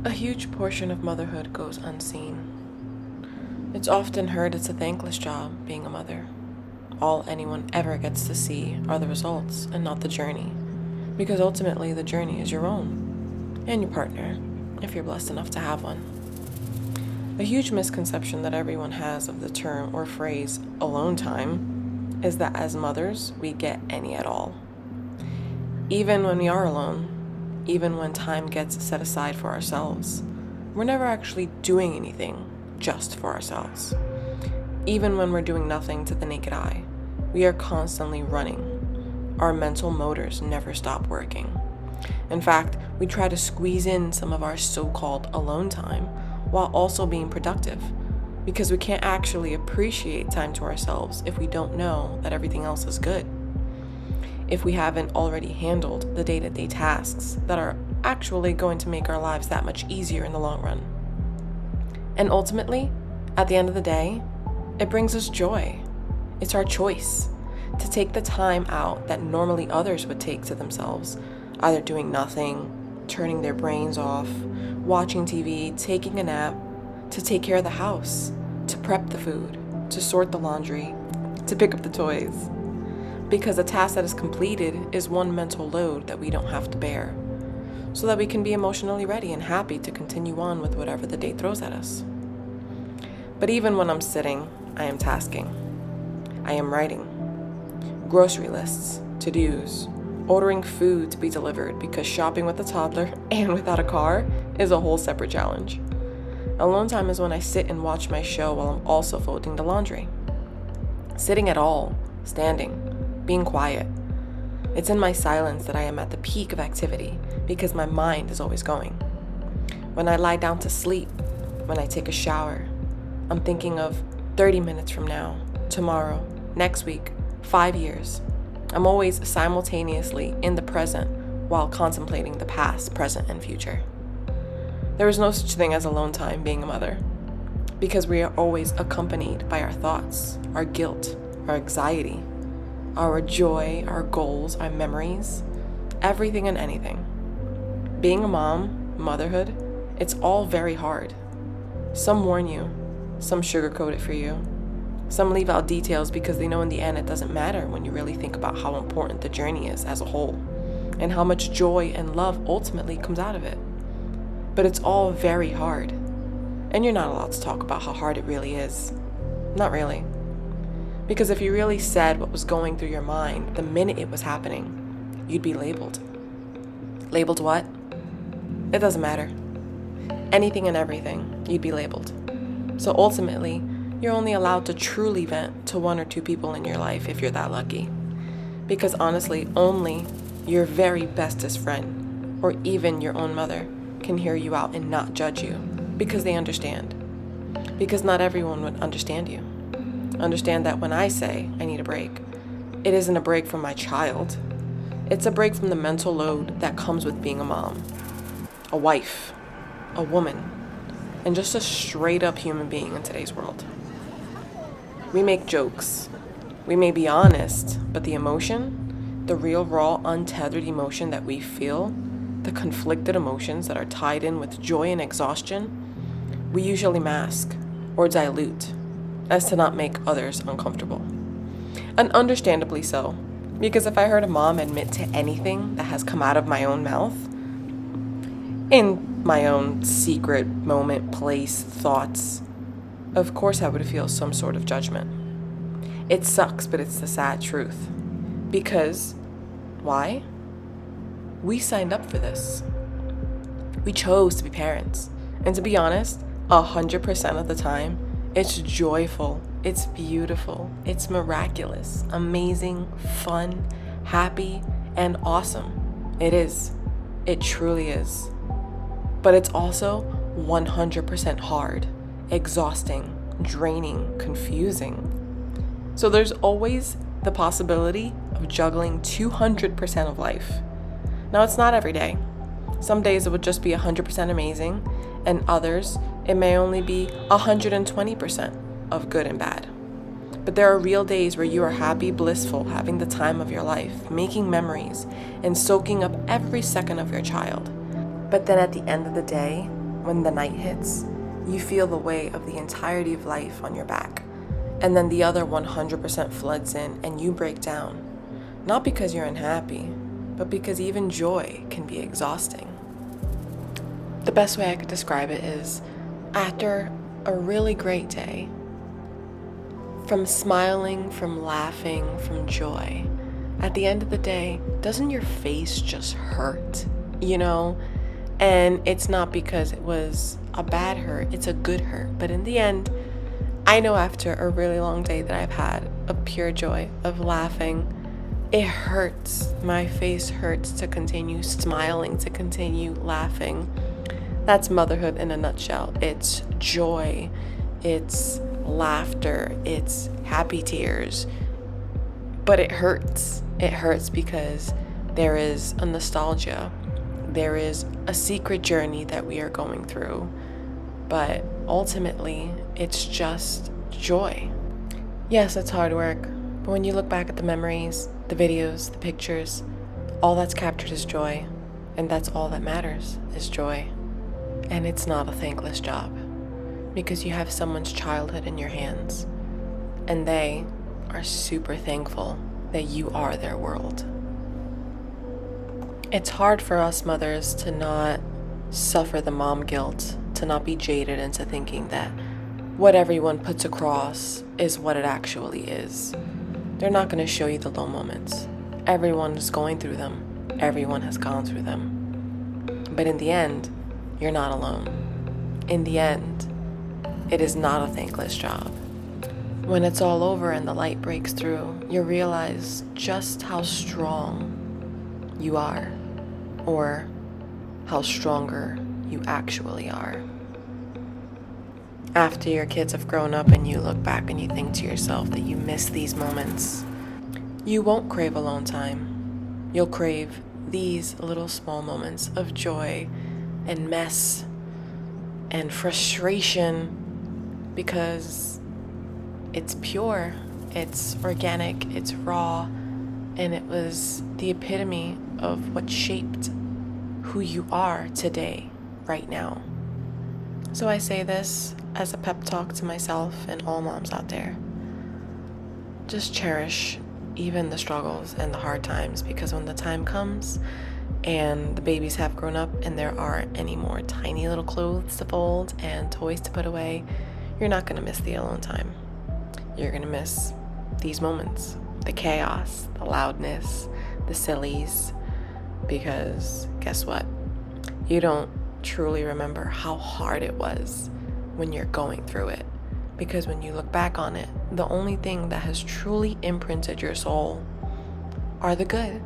A huge portion of motherhood goes unseen. It's often heard it's a thankless job being a mother. All anyone ever gets to see are the results and not the journey, because ultimately the journey is your own and your partner, if you're blessed enough to have one. A huge misconception that everyone has of the term or phrase alone time is that as mothers, we get any at all. Even when we are alone, even when time gets set aside for ourselves, we're never actually doing anything just for ourselves. Even when we're doing nothing to the naked eye, we are constantly running. Our mental motors never stop working. In fact, we try to squeeze in some of our so-called alone time while also being productive, because we can't actually appreciate time to ourselves if we don't know that everything else is good. If we haven't already handled the day-to-day tasks that are actually going to make our lives that much easier in the long run. And ultimately, at the end of the day, it brings us joy. It's our choice to take the time out that normally others would take to themselves, either doing nothing, turning their brains off, watching TV, taking a nap, to take care of the house, to prep the food, to sort the laundry, to pick up the toys. Because a task that is completed is one mental load that we don't have to bear, so that we can be emotionally ready and happy to continue on with whatever the day throws at us. But even when I'm sitting, I am tasking. I am writing grocery lists, to-dos, ordering food to be delivered, because shopping with a toddler and without a car is a whole separate challenge. Alone time is when I sit and watch my show while I'm also folding the laundry. Sitting at all, standing, being quiet. It's in my silence that I am at the peak of activity, because my mind is always going. When I lie down to sleep, when I take a shower, I'm thinking of 30 minutes from now, tomorrow, next week, 5 years. I'm always simultaneously in the present while contemplating the past, present, and future. There is no such thing as alone time being a mother, because we are always accompanied by our thoughts, our guilt, our anxiety, our joy, our goals, our memories, everything and anything. Being a mom, motherhood, it's all very hard. Some warn you, some sugarcoat it for you, some leave out details because they know in the end it doesn't matter when you really think about how important the journey is as a whole, and how much joy and love ultimately comes out of it. But it's all very hard, and you're not allowed to talk about how hard it really is. Not really. Because if you really said what was going through your mind the minute it was happening, you'd be labeled. Labeled what? It doesn't matter. Anything and everything, you'd be labeled. So ultimately, you're only allowed to truly vent to one or two people in your life if you're that lucky. Because honestly, only your very bestest friend, or even your own mother, can hear you out and not judge you, because they understand. Because not everyone would understand you. Understand that when I say I need a break, it isn't a break from my child. It's a break from the mental load that comes with being a mom, a wife, a woman, and just a straight up human being in today's world. We make jokes. We may be honest, but the emotion, the real raw, untethered emotion that we feel, the conflicted emotions that are tied in with joy and exhaustion, we usually mask or dilute as to not make others uncomfortable. And understandably so, because if I heard a mom admit to anything that has come out of my own mouth, in my own secret moment, place, thoughts, of course I would feel some sort of judgment. It sucks, but it's the sad truth. Because, why? We signed up for this. We chose to be parents. And to be honest, 100% of the time, it's joyful, it's beautiful, it's miraculous, amazing, fun, happy, and awesome. It is. It truly is. But it's also 100% hard, exhausting, draining, confusing. So there's always the possibility of juggling 200% of life. Now, it's not every day. Some days it would just be 100% amazing, and others it may only be 120% of good and bad. But there are real days where you are happy, blissful, having the time of your life, making memories, and soaking up every second of your child. But then at the end of the day, when the night hits, you feel the weight of the entirety of life on your back. And then the other 100% floods in and you break down. Not because you're unhappy, but because even joy can be exhausting. The best way I could describe it is after a really great day, from smiling, from laughing, from joy, at the end of the day, doesn't your face just hurt, you know? And it's not because it was a bad hurt, it's a good hurt. But in the end, I know after a really long day that I've had of pure joy, of laughing, it hurts. My face hurts to continue smiling, to continue laughing. That's motherhood in a nutshell. It's joy, it's laughter, it's happy tears. But it hurts. It hurts because there is a nostalgia. There is a secret journey that we are going through. But ultimately, it's just joy. Yes, it's hard work. But when you look back at the memories, the videos, the pictures, all that's captured is joy. And that's all that matters, is joy. And it's not a thankless job. Because you have someone's childhood in your hands. And they are super thankful that you are their world. It's hard for us mothers to not suffer the mom guilt, to not be jaded into thinking that what everyone puts across is what it actually is. They're not going to show you the low moments. Everyone is going through them. Everyone has gone through them. But in the end, you're not alone. In the end, it is not a thankless job. When it's all over and the light breaks through, you realize just how strong you are, or how stronger you actually are. After your kids have grown up and you look back and you think to yourself that you miss these moments, you won't crave alone time. You'll crave these little small moments of joy and mess and frustration, because it's pure, it's organic, it's raw, and it was the epitome of what shaped who you are today, right now. So I say this as a pep talk to myself and all moms out there. Just cherish even the struggles and the hard times, because when the time comes and the babies have grown up and there aren't any more tiny little clothes to fold and toys to put away, you're not going to miss the alone time. You're going to miss these moments, the chaos, the loudness, the sillies, because guess what? You don't truly remember how hard it was when you're going through it. Because when you look back on it, the only thing that has truly imprinted your soul are the good.